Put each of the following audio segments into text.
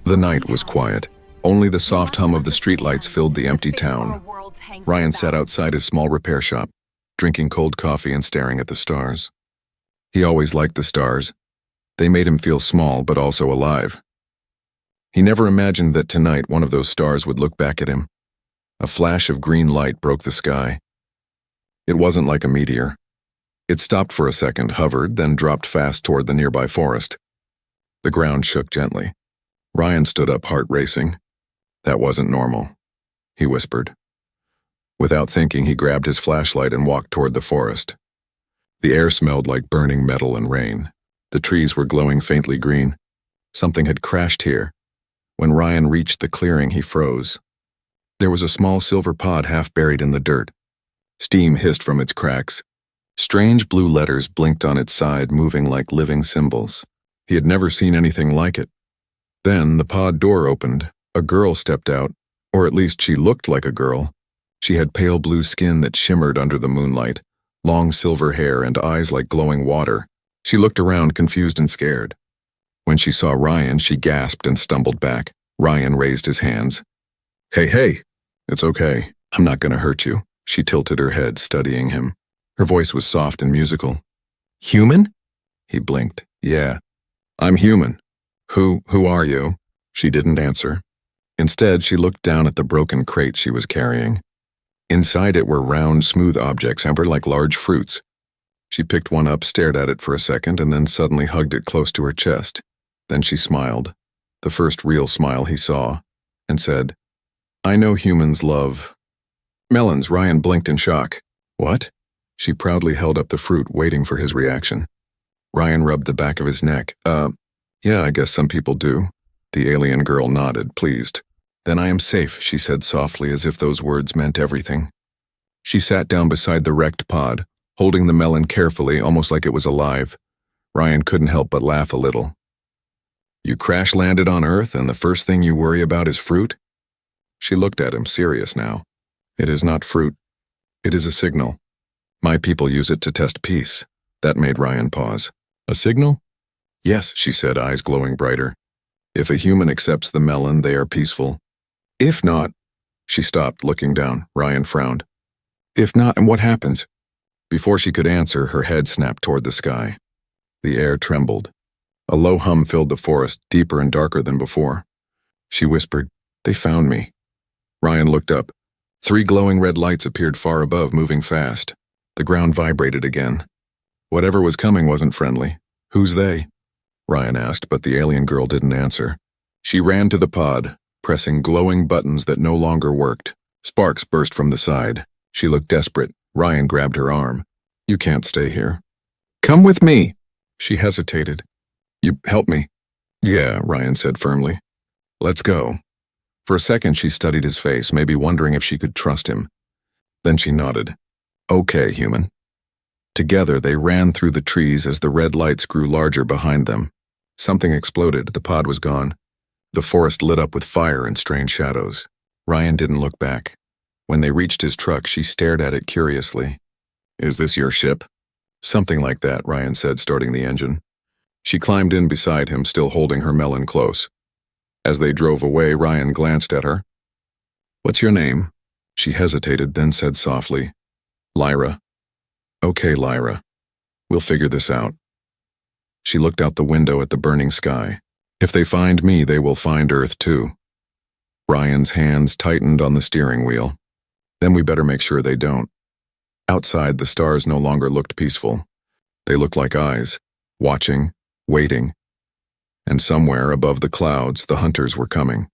The night was quiet. Only the soft hum of the streetlights filled the empty town. Ryan sat outside his small repair shop, drinking cold coffee and staring at the stars. He always liked the stars. They made him feel small but also alive. He never imagined that tonight one of those stars would look back at him. A flash of green light broke the sky. It wasn't like a meteor. It stopped for a second, hovered, then dropped fast toward the nearby forest. The ground shook gently. Ryan stood up, heart racing. That wasn't normal, he whispered. Without thinking, he grabbed his flashlight and walked toward the forest. The air smelled like burning metal and rain. The trees were glowing faintly green. Something had crashed here. When Ryan reached the clearing, he froze. There was a small silver pod half buried in the dirt. Steam hissed from its cracks. Strange blue letters blinked on its side, moving like living symbols. He had never seen anything like it. Then the pod door opened. A girl stepped out, or at least she looked like a girl. She had pale blue skin that shimmered under the moonlight, long silver hair and eyes like glowing water. She looked around, confused and scared. When she saw Ryan, she gasped and stumbled back. Ryan raised his hands. Hey, it's okay. I'm not going to hurt you. She tilted her head, studying him. Her voice was soft and musical. Human? He blinked. Yeah, I'm human. Who are you? She didn't answer. Instead, she looked down at the broken crate she was carrying. Inside it were round, smooth objects, amber like large fruits. She picked one up, stared at it for a second, and then suddenly hugged it close to her chest. Then she smiled, the first real smile he saw, and said, I know humans love melons. Ryan blinked in shock. What? She proudly held up the fruit, waiting for his reaction. Ryan rubbed the back of his neck. Yeah, I guess some people do. The alien girl nodded, pleased. Then I am safe, she said softly, as if those words meant everything. She sat down beside the wrecked pod, holding the melon carefully, almost like it was alive. Ryan couldn't help but laugh a little. You crash-landed on Earth, and the first thing you worry about is fruit? She looked at him, serious now. It is not fruit. It is a signal. My people use it to test peace. That made Ryan pause. A signal? Yes, she said, eyes glowing brighter. If a human accepts the melon, they are peaceful. If not, she stopped, looking down. Ryan frowned. If not, and what happens? Before she could answer, her head snapped toward the sky. The air trembled. A low hum filled the forest, deeper and darker than before. She whispered, They found me. Ryan looked up. 3 glowing red lights appeared far above, moving fast. The ground vibrated again. Whatever was coming wasn't friendly. Who's they? Ryan asked, but the alien girl didn't answer. She ran to the pod, pressing glowing buttons that no longer worked. Sparks burst from the side. She looked desperate. Ryan grabbed her arm. You can't stay here. Come with me. She hesitated. You help me. Yeah, Ryan said firmly. Let's go. For a second she studied his face, maybe wondering if she could trust him. Then she nodded. Okay, human. Together they ran through the trees as the red lights grew larger behind them. Something exploded. The pod was gone. The forest lit up with fire and strange shadows. Ryan didn't look back. When they reached his truck, she stared at it curiously. Is this your ship? Something like that, Ryan said, starting the engine. She climbed in beside him, still holding her melon close. As they drove away, Ryan glanced at her. What's your name? She hesitated, then said softly, Lyra. Okay, Lyra. We'll figure this out. She looked out the window at the burning sky. If they find me, they will find Earth too. Ryan's hands tightened on the steering wheel. Then we better make sure they don't. Outside, the stars no longer looked peaceful. They looked like eyes, watching, waiting. And somewhere above the clouds, the hunters were coming.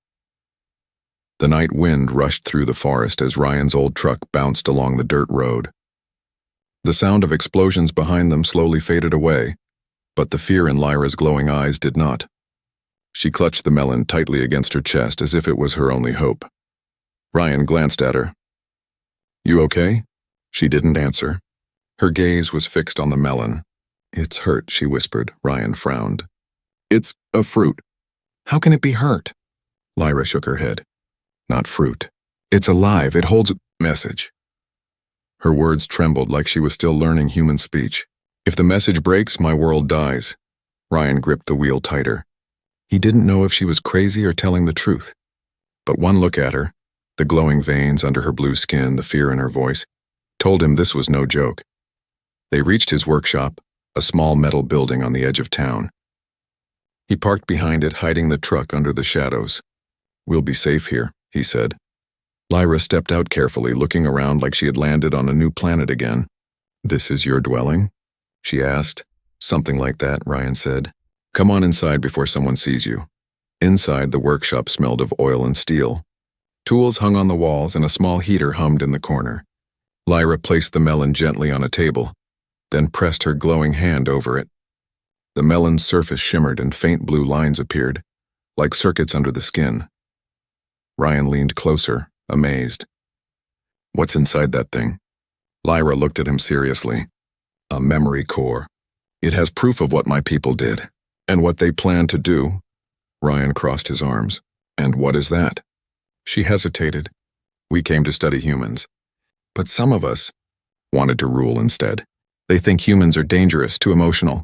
The night wind rushed through the forest as Ryan's old truck bounced along the dirt road. The sound of explosions behind them slowly faded away, but the fear in Lyra's glowing eyes did not. She clutched the melon tightly against her chest as if it was her only hope. Ryan glanced at her. You okay? She didn't answer. Her gaze was fixed on the melon. It's hurt, she whispered. Ryan frowned. It's a fruit. How can it be hurt? Lyra shook her head. Not fruit. It's alive. It holds a message. Her words trembled like she was still learning human speech. If the message breaks, my world dies. Ryan gripped the wheel tighter. He didn't know if she was crazy or telling the truth. But one look at her, the glowing veins under her blue skin, the fear in her voice, told him this was no joke. They reached his workshop, a small metal building on the edge of town. He parked behind it, hiding the truck under the shadows. "We'll be safe here," he said. Lyra stepped out carefully, looking around like she had landed on a new planet again. "This is your dwelling?" she asked. "Something like that," Ryan said. "Come on inside before someone sees you." Inside, the workshop smelled of oil and steel. Tools hung on the walls and a small heater hummed in the corner. Lyra placed the melon gently on a table, then pressed her glowing hand over it. The melon's surface shimmered and faint blue lines appeared, like circuits under the skin. Ryan leaned closer, amazed. "What's inside that thing?" Lyra looked at him seriously. "A memory core. It has proof of what my people did, and what they plan to do." Ryan crossed his arms. "And what is that?" She hesitated. "We came to study humans. But some of us wanted to rule instead. They think humans are dangerous, too emotional.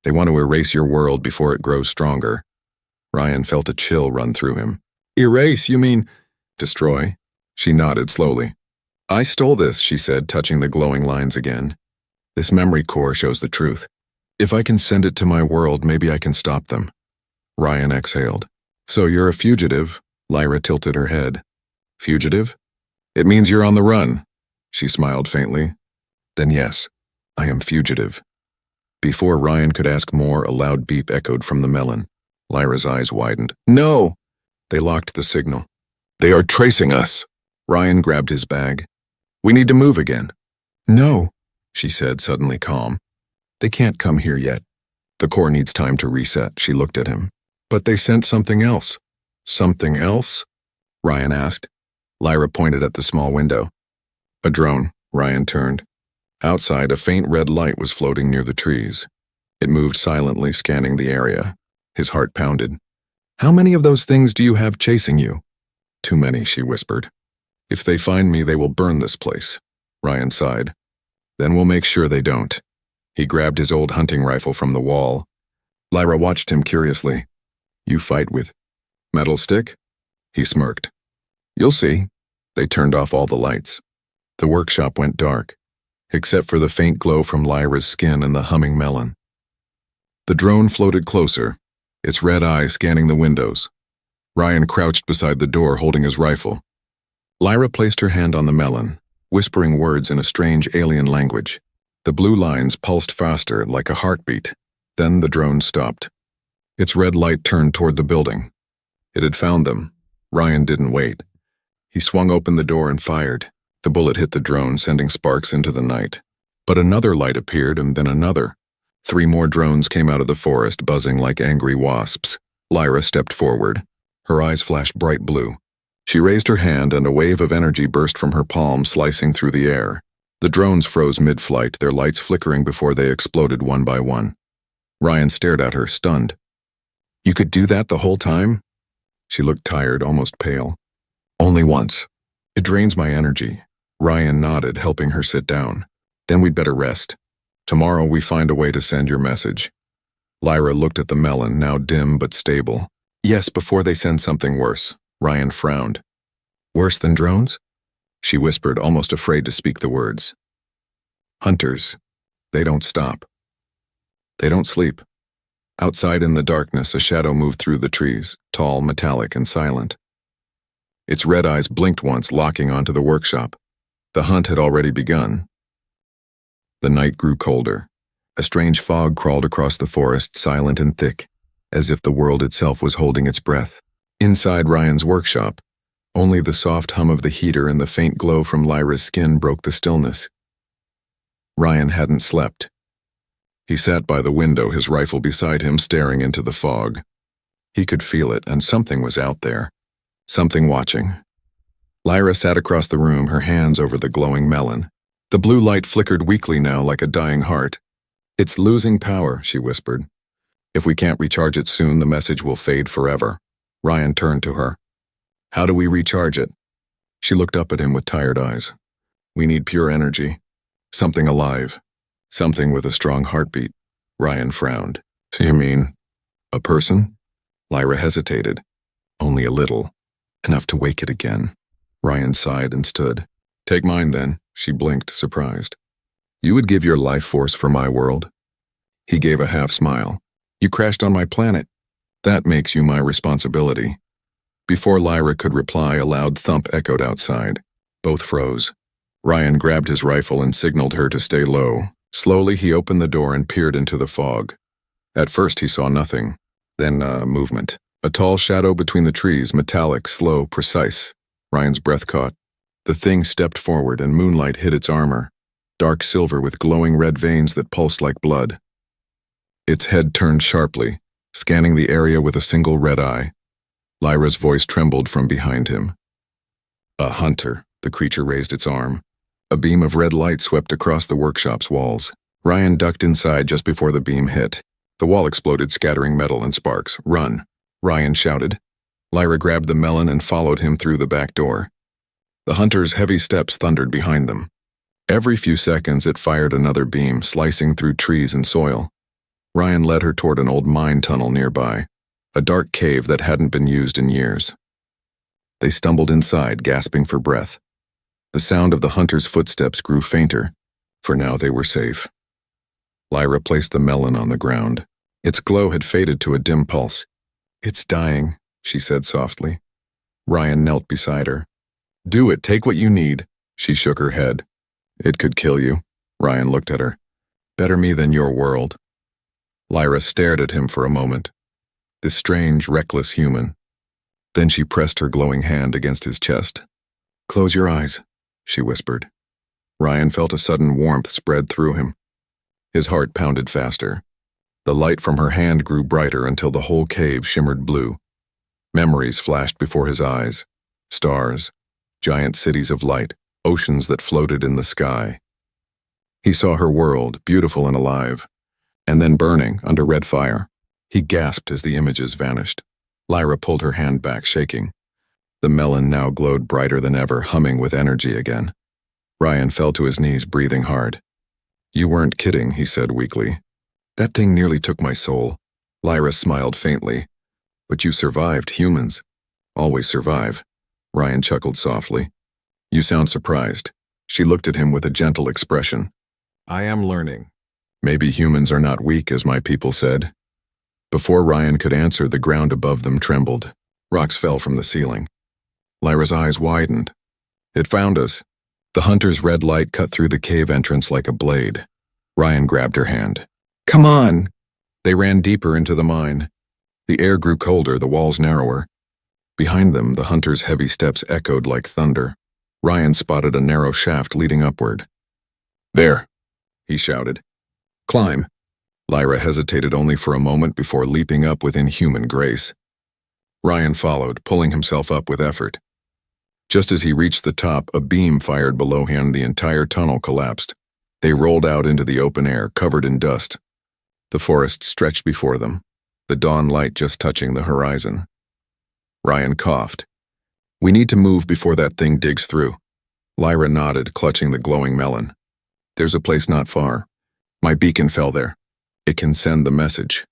They want to erase your world before it grows stronger." Ryan felt a chill run through him. "Erase, you mean destroy?" She nodded slowly. "I stole this," she said, touching the glowing lines again. "This memory core shows the truth. If I can send it to my world, maybe I can stop them." Ryan exhaled. "So you're a fugitive?" Lyra tilted her head. "Fugitive? It means you're on the run." She smiled faintly. "Then yes, I am fugitive." Before Ryan could ask more, a loud beep echoed from the melon. Lyra's eyes widened. "No!" They locked the signal. "They are tracing us." Ryan grabbed his bag. "We need to move again." "No," she said, suddenly calm. "They can't come here yet. The core needs time to reset." She looked at him. "But they sent something else." "Something else?" Ryan asked. Lyra pointed at the small window. "A drone." Ryan turned. Outside, a faint red light was floating near the trees. It moved silently, scanning the area. His heart pounded. "How many of those things do you have chasing you?" "Too many," she whispered. "If they find me, they will burn this place." Ryan sighed. "Then we'll make sure they don't." He grabbed his old hunting rifle from the wall. Lyra watched him curiously. "You fight with metal stick?" He smirked. "You'll see." They turned off all the lights. The workshop went dark, except for the faint glow from Lyra's skin and the humming melon. The drone floated closer, its red eye scanning the windows. Ryan crouched beside the door, holding his rifle. Lyra placed her hand on the melon, whispering words in a strange alien language. The blue lines pulsed faster, like a heartbeat. Then the drone stopped. Its red light turned toward the building. It had found them. Ryan didn't wait. He swung open the door and fired. The bullet hit the drone, sending sparks into the night. But another light appeared, and then another. 3 more drones came out of the forest, buzzing like angry wasps. Lyra stepped forward. Her eyes flashed bright blue. She raised her hand, and a wave of energy burst from her palm, slicing through the air. The drones froze mid-flight, their lights flickering before they exploded one by one. Ryan stared at her, stunned. "You could do that the whole time?" She looked tired, almost pale. "Only once. It drains my energy." Ryan nodded, helping her sit down. "Then we'd better rest. Tomorrow we find a way to send your message." Lyra looked at the melon, now dim but stable. "Yes, before they send something worse." Ryan frowned. "Worse than drones?" She whispered, almost afraid to speak the words. "Hunters. They don't stop. They don't sleep." Outside in the darkness, a shadow moved through the trees, tall, metallic, and silent. Its red eyes blinked once, locking onto the workshop. The hunt had already begun. The night grew colder. A strange fog crawled across the forest, silent and thick, as if the world itself was holding its breath. Inside Ryan's workshop, only the soft hum of the heater and the faint glow from Lyra's skin broke the stillness. Ryan hadn't slept. He sat by the window, his rifle beside him, staring into the fog. He could feel it, and something was out there. Something watching. Lyra sat across the room, her hands over the glowing melon. The blue light flickered weakly now, like a dying heart. "It's losing power," she whispered. "If we can't recharge it soon, the message will fade forever." Ryan turned to her. "How do we recharge it?" She looked up at him with tired eyes. "We need pure energy. Something alive. Something with a strong heartbeat." Ryan frowned. "You mean a person?" Lyra hesitated. Only a little. Enough to wake it again. Ryan sighed and stood. Take mine then, she blinked, surprised. You would give your life force for my world? He gave a half smile. You crashed on my planet. That makes you my responsibility. Before Lyra could reply, a loud thump echoed outside. Both froze. Ryan grabbed his rifle and signaled her to stay low. Slowly, he opened the door and peered into the fog. At first, he saw nothing. Then, movement. A tall shadow between the trees, metallic, slow, precise. Ryan's breath caught. The thing stepped forward and moonlight hit its armor, dark silver with glowing red veins that pulsed like blood. Its head turned sharply, scanning the area with a single red eye. Lyra's voice trembled from behind him. A hunter, the creature raised its arm. A beam of red light swept across the workshop's walls. Ryan ducked inside just before the beam hit. The wall exploded, scattering metal and sparks. Run, Ryan shouted. Lyra grabbed the melon and followed him through the back door. The hunter's heavy steps thundered behind them. Every few seconds it fired another beam, slicing through trees and soil. Ryan led her toward an old mine tunnel nearby, a dark cave that hadn't been used in years. They stumbled inside, gasping for breath. The sound of the hunter's footsteps grew fainter. For now they were safe. Lyra placed the melon on the ground. Its glow had faded to a dim pulse. It's dying, she said softly. Ryan knelt beside her. Do it, take what you need. She shook her head. It could kill you. Ryan looked at her. Better me than your world. Lyra stared at him for a moment. This strange, reckless human. Then she pressed her glowing hand against his chest. Close your eyes, she whispered. Ryan felt a sudden warmth spread through him. His heart pounded faster. The light from her hand grew brighter until the whole cave shimmered blue. Memories flashed before his eyes. Stars, giant cities of light, oceans that floated in the sky. He saw her world, beautiful and alive, and then burning under red fire. He gasped as the images vanished. Lyra pulled her hand back, shaking. The melon now glowed brighter than ever, humming with energy again. Ryan fell to his knees, breathing hard. You weren't kidding, he said weakly. That thing nearly took my soul. Lyra smiled faintly. But you survived, humans. Always survive. Ryan chuckled softly. You sound surprised. She looked at him with a gentle expression. I am learning. Maybe humans are not weak, as my people said. Before Ryan could answer, the ground above them trembled. Rocks fell from the ceiling. Lyra's eyes widened. It found us. The hunter's red light cut through the cave entrance like a blade. Ryan grabbed her hand. Come on! They ran deeper into the mine. The air grew colder, the walls narrower. Behind them, the hunter's heavy steps echoed like thunder. Ryan spotted a narrow shaft leading upward. There, he shouted. Climb. Lyra hesitated only for a moment before leaping up with inhuman grace. Ryan followed, pulling himself up with effort. Just as he reached the top, a beam fired below him and the entire tunnel collapsed. They rolled out into the open air, covered in dust. The forest stretched before them, the dawn light just touching the horizon. Ryan coughed. We need to move before that thing digs through. Lyra nodded, clutching the glowing melon. There's a place not far. My beacon fell there. It can send the message.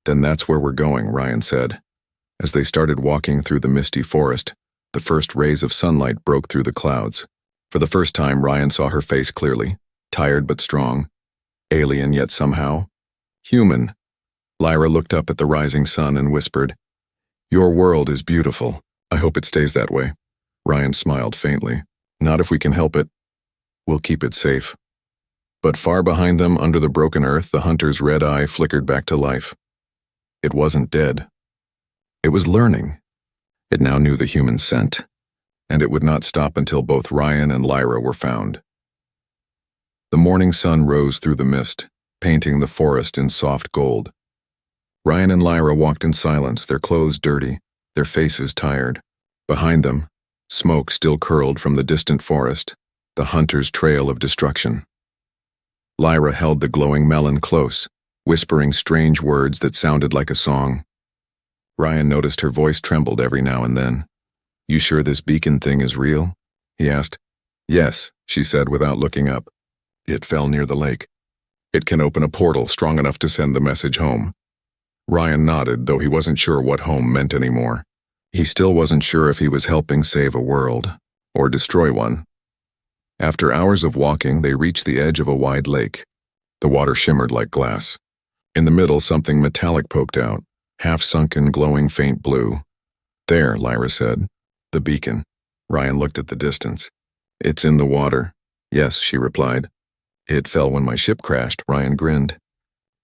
Then that's where we're going, Ryan said. As they started walking through the misty forest, the first rays of sunlight broke through the clouds. For the first time, Ryan saw her face clearly, tired but strong, alien yet somehow human. Lyra looked up at the rising sun and whispered, Your world is beautiful. I hope it stays that way. Ryan smiled faintly. Not if we can help it. We'll keep it safe. But far behind them, under the broken earth, the hunter's red eye flickered back to life. It wasn't dead. It was learning. It now knew the human scent, and it would not stop until both Ryan and Lyra were found. The morning sun rose through the mist, painting the forest in soft gold. Ryan and Lyra walked in silence, their clothes dirty, their faces tired. Behind them, smoke still curled from the distant forest, the hunter's trail of destruction. Lyra held the glowing melon close, whispering strange words that sounded like a song. Ryan noticed her voice trembled every now and then. You sure this beacon thing is real? He asked. Yes, she said without looking up. It fell near the lake. It can open a portal strong enough to send the message home. Ryan nodded, though he wasn't sure what home meant anymore. He still wasn't sure if he was helping save a world, or destroy one. After hours of walking, they reached the edge of a wide lake. The water shimmered like glass. In the middle, something metallic poked out, half-sunken, glowing faint blue. There, Lyra said. The beacon. Ryan looked at the distance. It's in the water. Yes, she replied. It fell when my ship crashed, Ryan grinned.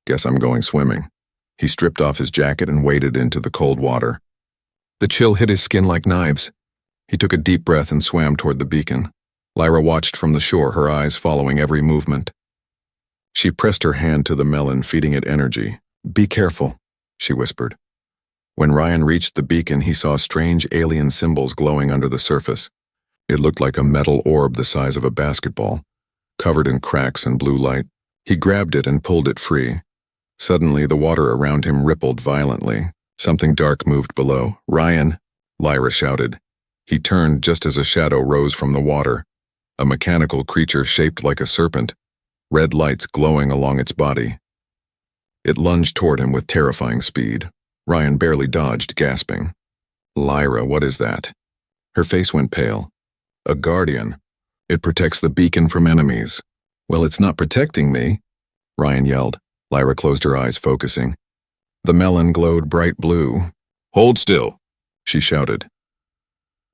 Guess I'm going swimming. He stripped off his jacket and waded into the cold water. The chill hit his skin like knives. He took a deep breath and swam toward the beacon. Lyra watched from the shore, her eyes following every movement. She pressed her hand to the melon, feeding it energy. Be careful, she whispered. When Ryan reached the beacon, he saw strange alien symbols glowing under the surface. It looked like a metal orb the size of a basketball, covered in cracks and blue light. He grabbed it and pulled it free. Suddenly, the water around him rippled violently. Something dark moved below. Ryan, Lyra shouted. He turned just as a shadow rose from the water. A mechanical creature shaped like a serpent, red lights glowing along its body. It lunged toward him with terrifying speed. Ryan barely dodged, gasping. Lyra, what is that? Her face went pale. A guardian. It protects the beacon from enemies. Well, it's not protecting me, Ryan yelled. Lyra closed her eyes, focusing. The melon glowed bright blue. Hold still, she shouted.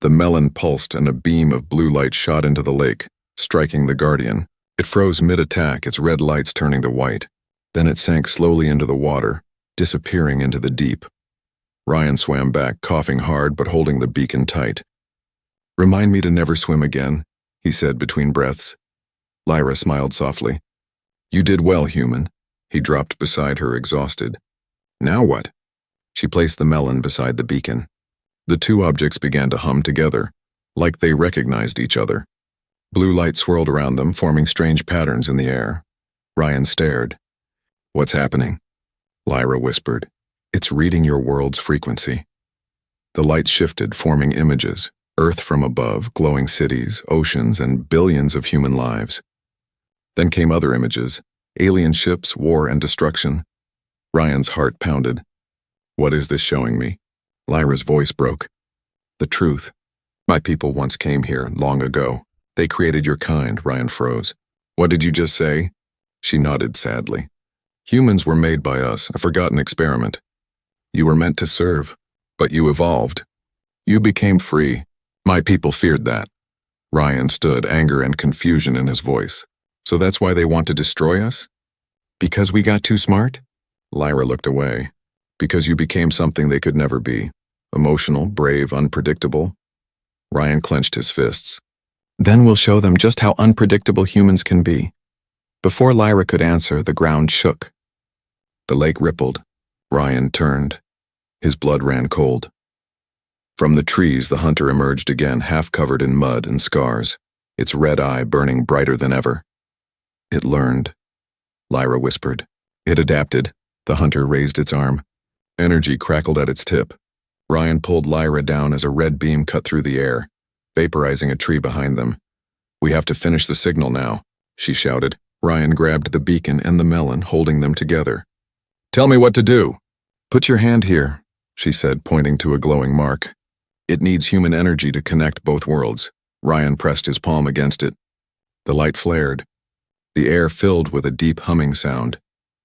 The melon pulsed and a beam of blue light shot into the lake, striking the guardian. It froze mid-attack, its red lights turning to white. Then it sank slowly into the water, disappearing into the deep. Ryan swam back, coughing hard but holding the beacon tight. Remind me to never swim again, he said between breaths. Lyra smiled softly. You did well, human. He dropped beside her, exhausted. Now what? She placed the melon beside the beacon. The two objects began to hum together, like they recognized each other. Blue light swirled around them, forming strange patterns in the air. Ryan stared. What's happening? Lyra whispered. It's reading your world's frequency. The light shifted, forming images. Earth from above, glowing cities, oceans, and billions of human lives. Then came other images. Alien ships, war, and destruction. Ryan's heart pounded. What is this showing me? Lyra's voice broke. The truth. My people once came here, long ago. They created your kind, Ryan froze. What did you just say? She nodded sadly. Humans were made by us, a forgotten experiment. You were meant to serve, but you evolved. You became free. My people feared that. Ryan stood, anger and confusion in his voice. So that's why they want to destroy us? Because we got too smart? Lyra looked away. Because you became something they could never be. Emotional, brave, unpredictable. Ryan clenched his fists. Then we'll show them just how unpredictable humans can be. Before Lyra could answer, the ground shook. The lake rippled. Ryan turned. His blood ran cold. From the trees, the hunter emerged again, half covered in mud and scars, its red eye burning brighter than ever. It learned, Lyra whispered. It adapted. The hunter raised its arm. Energy crackled at its tip. Ryan pulled Lyra down as a red beam cut through the air, vaporizing a tree behind them. We have to finish the signal now, she shouted. Ryan grabbed the beacon and the melon, holding them together. Tell me what to do. Put your hand here, she said, pointing to a glowing mark. It needs human energy to connect both worlds. Ryan pressed his palm against it. The light flared. The air filled with a deep humming sound.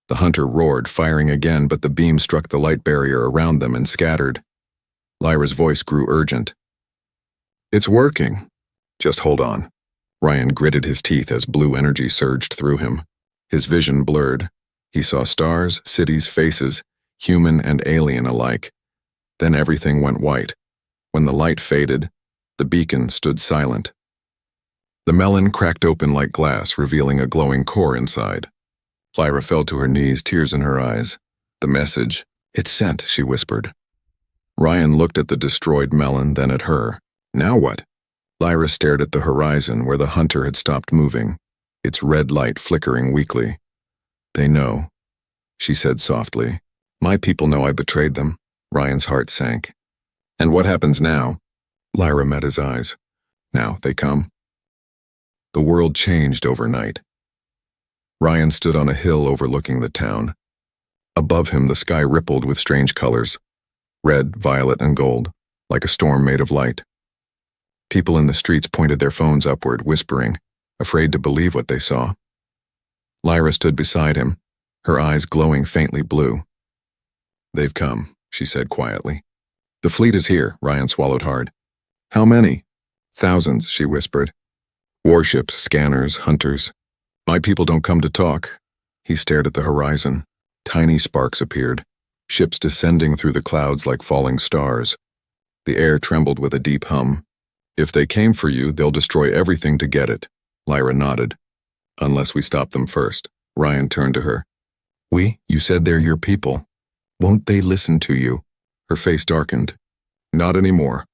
The hunter roared, firing again, but the beam struck the light barrier around them and scattered. Lyra's voice grew urgent. It's working. Just hold on. Ryan gritted his teeth as blue energy surged through him. His vision blurred. He saw stars, cities, faces, human and alien alike. Then everything went white. When the light faded, the beacon stood silent. The melon cracked open like glass, revealing a glowing core inside. Lyra fell to her knees, tears in her eyes. The message. It's sent, she whispered. Ryan looked at the destroyed melon, then at her. Now what? Lyra stared at the horizon where the hunter had stopped moving, its red light flickering weakly. They know, she said softly. My people know I betrayed them. Ryan's heart sank. And what happens now? Lyra met his eyes. Now they come. The world changed overnight. Ryan stood on a hill overlooking the town. Above him, the sky rippled with strange colors, red, violet, and gold, like a storm made of light. People in the streets pointed their phones upward, whispering, afraid to believe what they saw. Lyra stood beside him, her eyes glowing faintly blue. "They've come," she said quietly. "The fleet is here," Ryan swallowed hard. "How many?" "Thousands," she whispered. "Warships, scanners, hunters. My people don't come to talk." He stared at the horizon. Tiny sparks appeared, ships descending through the clouds like falling stars. The air trembled with a deep hum. "If they came for you, they'll destroy everything to get it." Lyra nodded. "Unless we stop them first." Ryan turned to her. You said they're your people. Won't they listen to you?" Her face darkened. "Not anymore.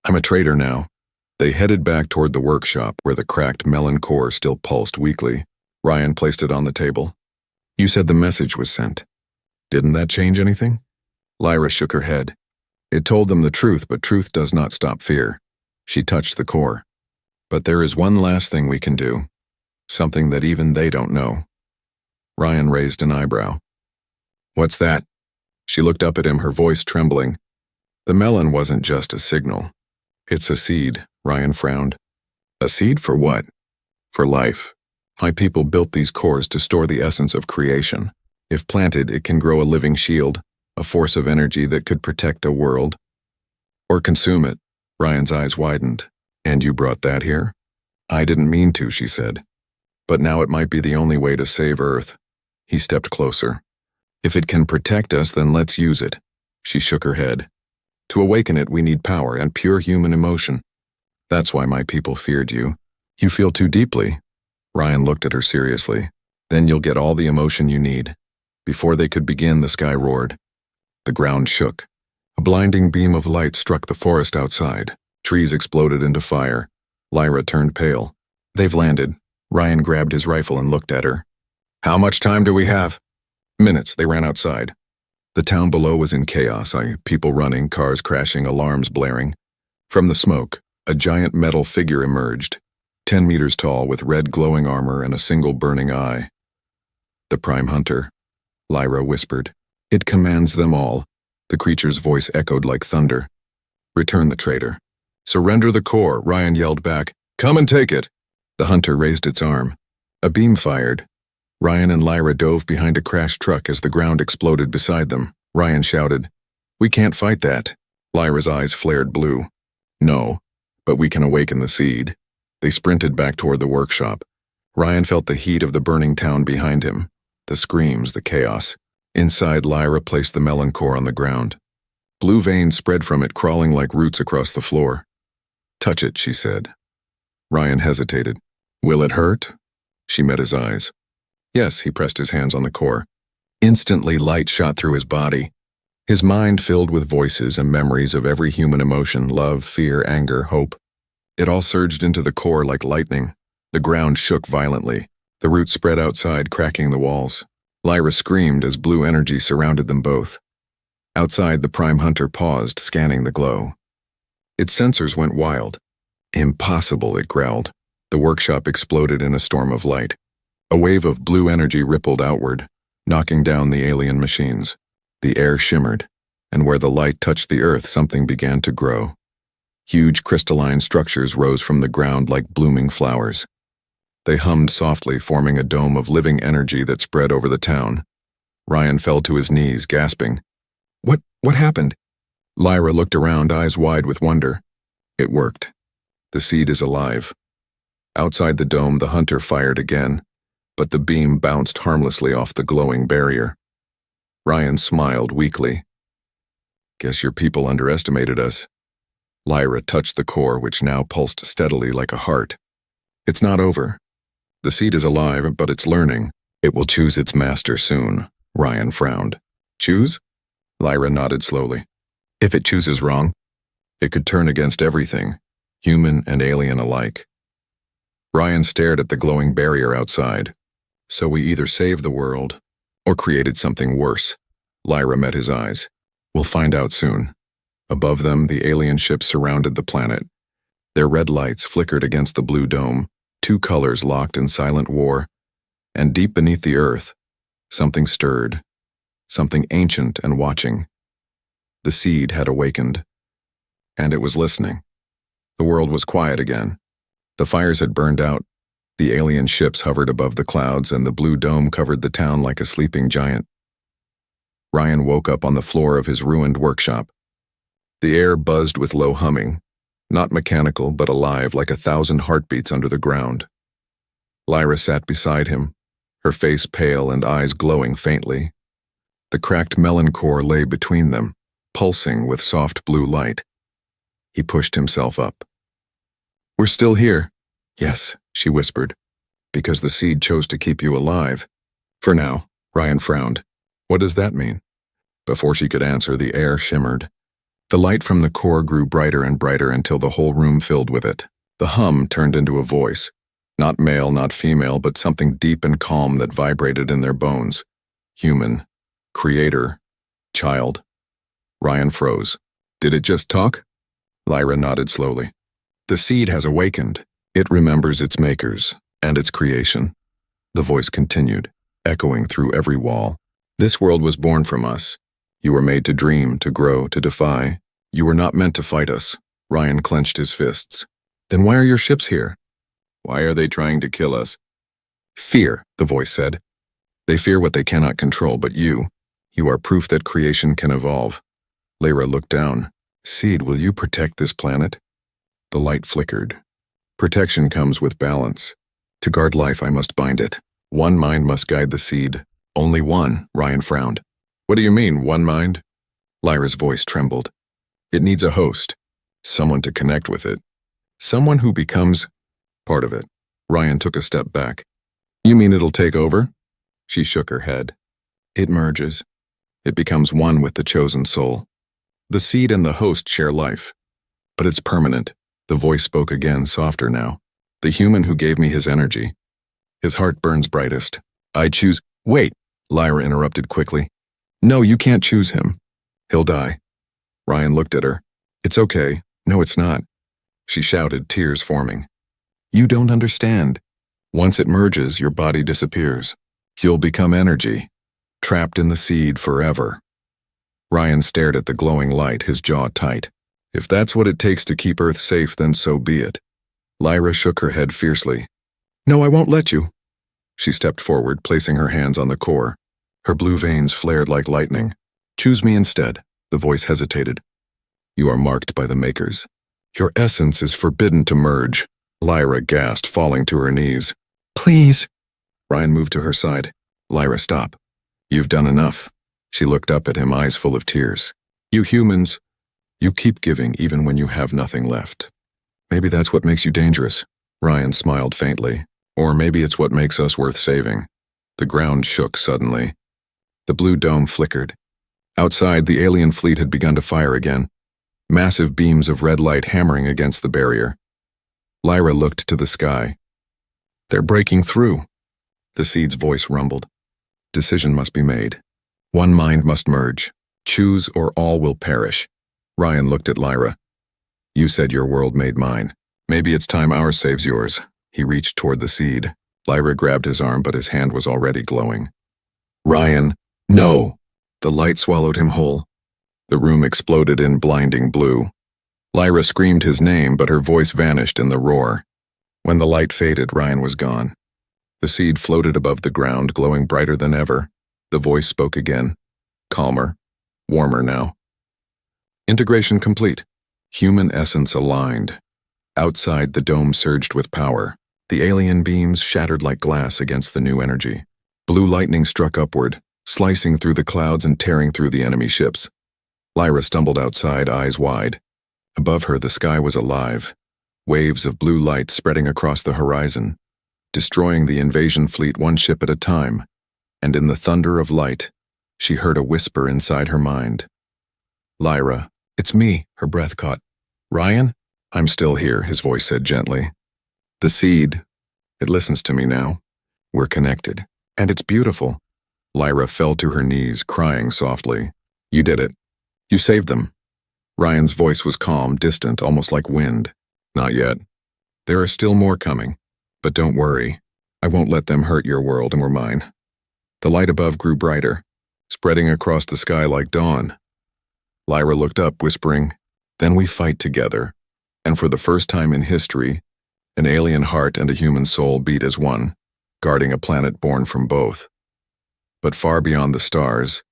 I'm a traitor now." They headed back toward the workshop where the cracked melon core still pulsed weakly. Ryan placed it on the table. "You said the message was sent. Didn't that change anything?" Lyra shook her head. "It told them the truth, but truth does not stop fear." She touched the core. "But there is one last thing we can do. Something that even they don't know." Ryan raised an eyebrow. "What's that?" She looked up at him, her voice trembling. "The melon wasn't just a signal. It's a seed," Ryan frowned. "A seed for what?" "For life. My people built these cores to store the essence of creation. If planted, it can grow a living shield, a force of energy that could protect a world. Or consume it." Ryan's eyes widened. "And you brought that here?" "I didn't mean to," she said. "But now it might be the only way to save Earth." He stepped closer. "If it can protect us, then let's use it." She shook her head. "To awaken it, we need power and pure human emotion. That's why my people feared you. You feel too deeply." Ryan looked at her seriously. "Then you'll get all the emotion you need." Before they could begin, the sky roared. The ground shook. A blinding beam of light struck the forest outside. Trees exploded into fire. Lyra turned pale. "They've landed." Ryan grabbed his rifle and looked at her. "How much time do we have?" "Minutes." They ran outside. The town below was in chaos, people running, cars crashing, alarms blaring. From the smoke, a giant metal figure emerged, 10 meters tall with red glowing armor and a single burning eye. "The Prime Hunter," Lyra whispered. "It commands them all." The creature's voice echoed like thunder. "Return the traitor." "Surrender the core," Ryan yelled back. "Come and take it." The hunter raised its arm. A beam fired. Ryan and Lyra dove behind a crashed truck as the ground exploded beside them. Ryan shouted, "We can't fight that." Lyra's eyes flared blue. "No, but we can awaken the seed." They sprinted back toward the workshop. Ryan felt the heat of the burning town behind him, the screams, the chaos. Inside, Lyra placed the melon core on the ground. Blue veins spread from it, crawling like roots across the floor. "Touch it," she said. Ryan hesitated. "Will it hurt?" She met his eyes. "Yes," he pressed his hands on the core. Instantly, light shot through his body. His mind filled with voices and memories of every human emotion, love, fear, anger, hope. It all surged into the core like lightning. The ground shook violently. The roots spread outside, cracking the walls. Lyra screamed as blue energy surrounded them both. Outside, the Prime Hunter paused, scanning the glow. Its sensors went wild. "Impossible," it growled. The workshop exploded in a storm of light. A wave of blue energy rippled outward, knocking down the alien machines. The air shimmered, and where the light touched the earth, something began to grow. Huge crystalline structures rose from the ground like blooming flowers. They hummed softly, forming a dome of living energy that spread over the town. Ryan fell to his knees, gasping. What happened?" Lyra looked around, eyes wide with wonder. "It worked. The seed is alive." Outside the dome, the hunter fired again, but the beam bounced harmlessly off the glowing barrier. Ryan smiled weakly. "Guess your people underestimated us." Lyra touched the core, which now pulsed steadily like a heart. "It's not over. The seed is alive, but it's learning. It will choose its master soon." Ryan frowned. "Choose?" Lyra nodded slowly. "If it chooses wrong, it could turn against everything, human and alien alike." Ryan stared at the glowing barrier outside. "So we either saved the world, or created something worse." Lyra met his eyes. "We'll find out soon." Above them, the alien ships surrounded the planet. Their red lights flickered against the blue dome, two colors locked in silent war. And deep beneath the earth, something stirred. something ancient and watching. The seed had awakened, and it was listening. The world was quiet again. The fires had burned out. The alien ships hovered above the clouds, and the blue dome covered the town like a sleeping giant. Ryan woke up on the floor of his ruined workshop. The air buzzed with low humming, not mechanical but alive, like 1,000 heartbeats under the ground. Lyra sat beside him, her face pale and eyes glowing faintly. The cracked melon core lay between them, pulsing with soft blue light. He pushed himself up. "We're still here." "Yes," she whispered, "because the seed chose to keep you alive." "For now," Ryan frowned. "What does that mean?" Before she could answer, the air shimmered. The light from the core grew brighter and brighter until the whole room filled with it. The hum turned into a voice. Not male, not female, but something deep and calm that vibrated in their bones. Human. Creator. Child. Ryan froze. "Did it just talk?" Lyra nodded slowly. "The seed has awakened. It remembers its makers and its creation." The voice continued, echoing through every wall. "This world was born from us. You were made to dream, to grow, to defy. You were not meant to fight us." Ryan clenched his fists. "Then why are your ships here?" "Why are they trying to kill us?" "Fear," the voice said. "They fear what they cannot control, but you are proof that creation can evolve." Lyra looked down. "Seed, will you protect this planet?" The light flickered. "Protection comes with balance. To guard life, I must bind it. One mind must guide the seed." "Only one," Ryan frowned. "What do you mean, one mind?" Lyra's voice trembled. "It needs a host, someone to connect with it. Someone who becomes part of it." Ryan took a step back. "You mean it'll take over?" She shook her head. "It merges. It becomes one with the chosen soul. The seed and the host share life. But it's permanent." The voice spoke again, softer now. "The human who gave me his energy. His heart burns brightest. I choose—" "Wait," Lyra interrupted quickly. "No, you can't choose him. He'll die." Ryan looked at her. "It's okay. No, it's not." She shouted, tears forming. "You don't understand. Once it merges, your body disappears. You'll become energy, trapped in the seed forever." Ryan stared at the glowing light, his jaw tight. "If that's what it takes to keep Earth safe, then so be it." Lyra shook her head fiercely. "No, I won't let you." She stepped forward, placing her hands on the core. Her blue veins flared like lightning. "Choose me instead." The voice hesitated. "You are marked by the makers. Your essence is forbidden to merge." Lyra gasped, falling to her knees. "Please." Ryan moved to her side. "Lyra, stop. You've done enough." She looked up at him, eyes full of tears. "You humans, you keep giving even when you have nothing left. Maybe that's what makes you dangerous." Ryan smiled faintly. "Or maybe it's what makes us worth saving." The ground shook suddenly. The blue dome flickered. Outside, the alien fleet had begun to fire again, massive beams of red light hammering against the barrier. Lyra looked to the sky. "They're breaking through." The seed's voice rumbled. "Decision must be made. One mind must merge. Choose or all will perish." Ryan looked at Lyra. "You said your world made mine. Maybe it's time ours saves yours." He reached toward the seed. Lyra grabbed his arm, but his hand was already glowing. "Ryan, no!" The light swallowed him whole. The room exploded in blinding blue. Lyra screamed his name, but her voice vanished in the roar. When the light faded, Ryan was gone. The seed floated above the ground, glowing brighter than ever. The voice spoke again, calmer, warmer now. "Integration complete. Human essence aligned." Outside, the dome surged with power. The alien beams shattered like glass against the new energy. Blue lightning struck upward, slicing through the clouds and tearing through the enemy ships. Lyra stumbled outside, eyes wide. Above her, the sky was alive, waves of blue light spreading across the horizon, destroying the invasion fleet one ship at a time. And in the thunder of light, she heard a whisper inside her mind. "Lyra, it's me," her breath caught. "Ryan?" "I'm still here," his voice said gently. "The seed, it listens to me now. We're connected. And it's beautiful." Lyra fell to her knees, crying softly. "You did it. You saved them." Ryan's voice was calm, distant, almost like wind. "Not yet. There are still more coming. But don't worry. I won't let them hurt your world and we're mine." The light above grew brighter. spreading across the sky like dawn. Lyra looked up, whispering, "Then we fight together." And for the first time in history, an alien heart and a human soul beat as one, guarding a planet born from both. But far beyond the stars,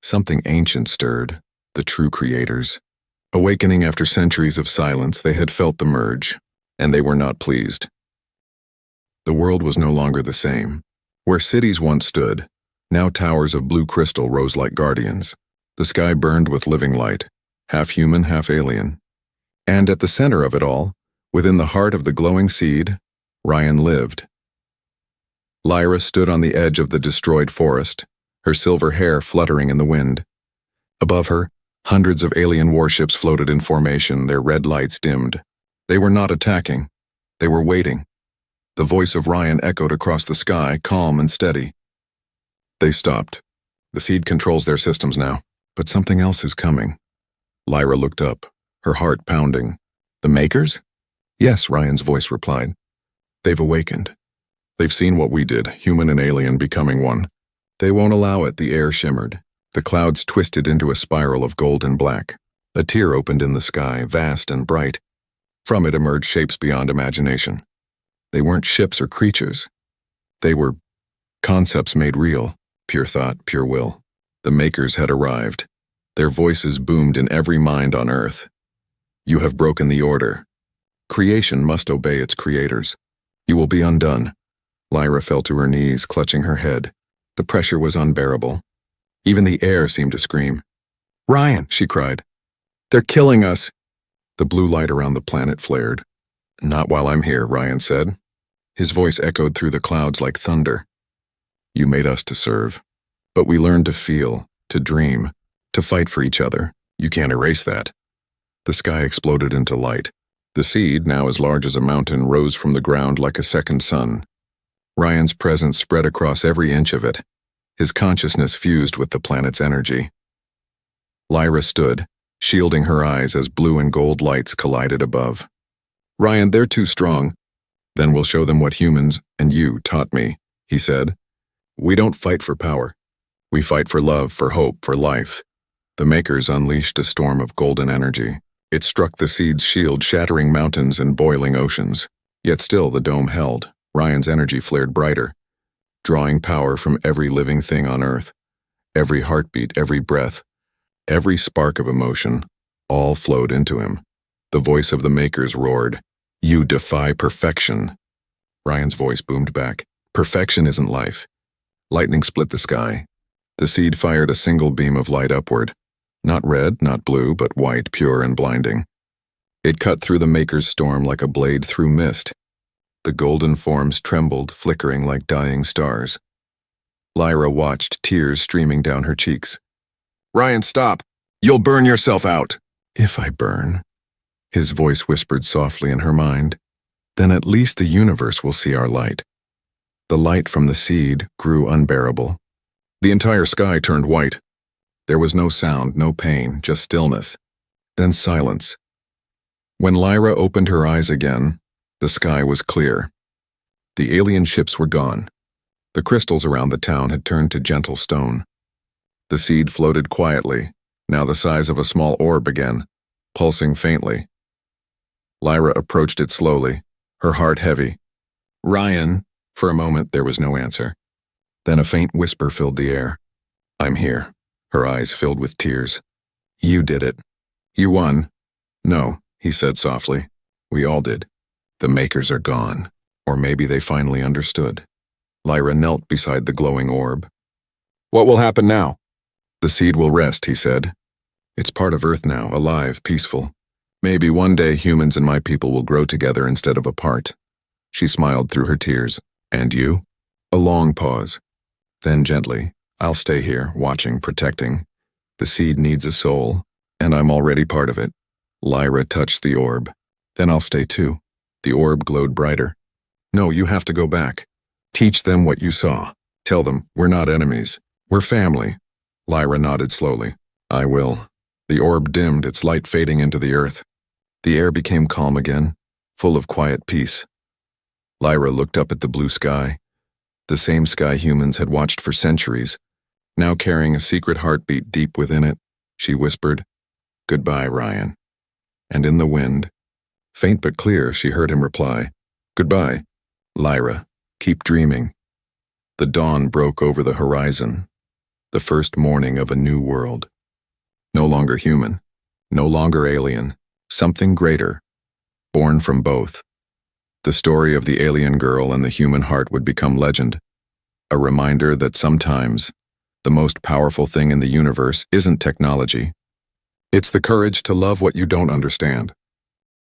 something ancient stirred, the true creators. Awakening after centuries of silence, they had felt the merge, and they were not pleased. The world was no longer the same. Where cities once stood, now towers of blue crystal rose like guardians. The sky burned with living light, half human, half alien. And at the center of it all, within the heart of the glowing seed, Ryan lived. Lyra stood on the edge of the destroyed forest, her silver hair fluttering in the wind. Above her, hundreds of alien warships floated in formation, their red lights dimmed. They were not attacking. They were waiting. The voice of Ryan echoed across the sky, calm and steady. They stopped. The seed controls their systems now, but something else is coming. Lyra looked up, her heart pounding. The Makers? Yes, Ryan's voice replied. They've awakened. They've seen what we did, human and alien becoming one. They won't allow it, the air shimmered. The clouds twisted into a spiral of gold and black. A tear opened in the sky, vast and bright. From it emerged shapes beyond imagination. They weren't ships or creatures. They were concepts made real, pure thought, pure will. The Makers had arrived. Their voices boomed in every mind on Earth. You have broken the order. Creation must obey its creators. You will be undone. Lyra fell to her knees, clutching her head. The pressure was unbearable. Even the air seemed to scream. "Ryan," she cried. "They're killing us." The blue light around the planet flared. "Not while I'm here," Ryan said. His voice echoed through the clouds like thunder. "You made us to serve. But we learned to feel, to dream, to fight for each other. You can't erase that." The sky exploded into light. The seed, now as large as a mountain, rose from the ground like a second sun. Ryan's presence spread across every inch of it. His consciousness fused with the planet's energy. Lyra stood, shielding her eyes as blue and gold lights collided above. "Ryan, they're too strong." "Then we'll show them what humans and you taught me," he said. "We don't fight for power. We fight for love, for hope, for life." The Makers unleashed a storm of golden energy. It struck the seed's shield, shattering mountains and boiling oceans. Yet still the dome held. Ryan's energy flared brighter, drawing power from every living thing on Earth. Every heartbeat, every breath, every spark of emotion, all flowed into him. The voice of the Makers roared, "You defy perfection." Ryan's voice boomed back, "Perfection isn't life." Lightning split the sky. The seed fired a single beam of light upward. Not red, not blue, but white, pure and blinding. It cut through the Makers' storm like a blade through mist. The golden forms trembled, flickering like dying stars. Lyra watched, tears streaming down her cheeks. "Ryan, stop! You'll burn yourself out!" "If I burn," his voice whispered softly in her mind, "then at least the universe will see our light." The light from the seed grew unbearable. The entire sky turned white. There was no sound, no pain, just stillness. Then silence. When Lyra opened her eyes again, the sky was clear. The alien ships were gone. The crystals around the town had turned to gentle stone. The seed floated quietly, now the size of a small orb again, pulsing faintly. Lyra approached it slowly, her heart heavy. "Ryan." For a moment there was no answer. Then a faint whisper filled the air. "I'm here." Her eyes filled with tears. "You did it. You won." "No," he said softly. "We all did. The Makers are gone." Or maybe they finally understood. Lyra knelt beside the glowing orb. "What will happen now?" "The seed will rest," he said. "It's part of Earth now, alive, peaceful. Maybe one day humans and my people will grow together instead of apart." She smiled through her tears. "And you?" A long pause. Then gently, "I'll stay here, watching, protecting. The seed needs a soul, and I'm already part of it." Lyra touched the orb. "Then I'll stay too." The orb glowed brighter. "No, you have to go back. Teach them what you saw. Tell them, we're not enemies. We're family." Lyra nodded slowly. "I will." The orb dimmed, its light fading into the earth. The air became calm again, full of quiet peace. Lyra looked up at the blue sky, the same sky humans had watched for centuries, Now carrying a secret heartbeat deep within it, she whispered, "Goodbye, Ryan." And in the wind, faint but clear, she heard him reply, "Goodbye, Lyra. Keep dreaming." The dawn broke over the horizon, the first morning of a new world. No longer human, no longer alien, something greater, born from both. The story of the alien girl and the human heart would become legend, a reminder that sometimes the most powerful thing in the universe isn't technology. It's the courage to love what you don't understand.